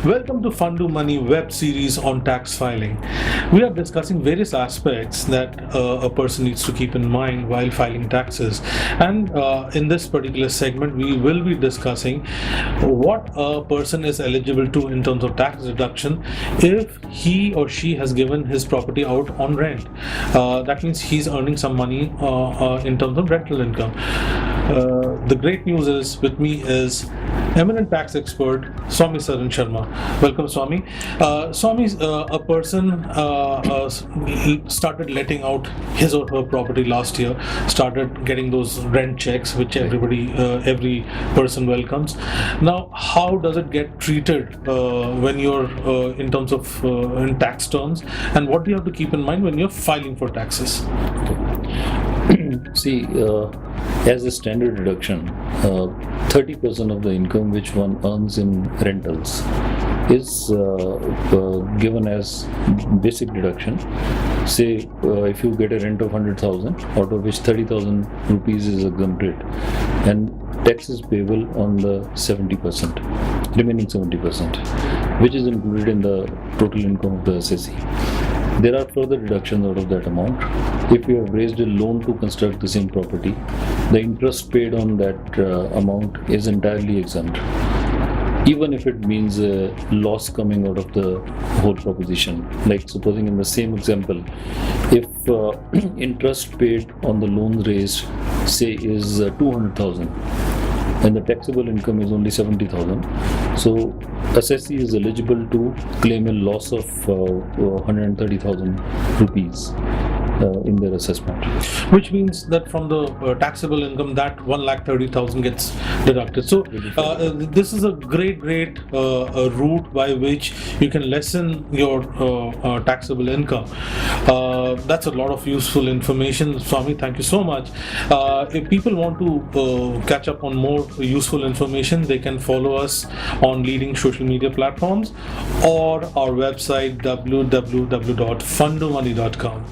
Welcome to Fundu Money web series on tax filing. We are discussing various aspects that a person needs to keep in mind while filing taxes. And in this particular segment, we will be discussing what a person is eligible to in terms of tax deduction if he or she has given his property out on rent. That means he's earning some money in terms of rental income. The great news is with me is eminent tax expert Swami Saran Sharma. Welcome, Swami. Swami, a person started letting out his or her property last year, started getting those rent checks, which every person welcomes. Now, how does it get treated when you're in terms of in tax terms, and what do you have to keep in mind when you're filing for taxes? See, as a standard deduction, 30% of the income which one earns in rentals is given as basic deduction. Say, if you get a rent of 100,000, out of which 30,000 rupees is exempted, and tax is payable on the 70%, remaining 70%, which is included in the total income of the assessee. There are further deductions out of that amount. If you have raised a loan to construct the same property, the interest paid on that amount is entirely exempt, even if it means a loss coming out of the whole proposition. Like supposing in the same example, if interest paid on the loan raised, say, is 200,000, and the taxable income is only 70,000, so assessee is eligible to claim a loss of 130,000 rupees in their assessment. Which means that from the taxable income, that 1,30,000 gets deducted. So this is a great route by which you can lessen your taxable income. That's a lot of useful information, Swami. Thank you so much. If people want to catch up on more useful information, they can follow us on leading social media platforms or our website www.fundumoney.com.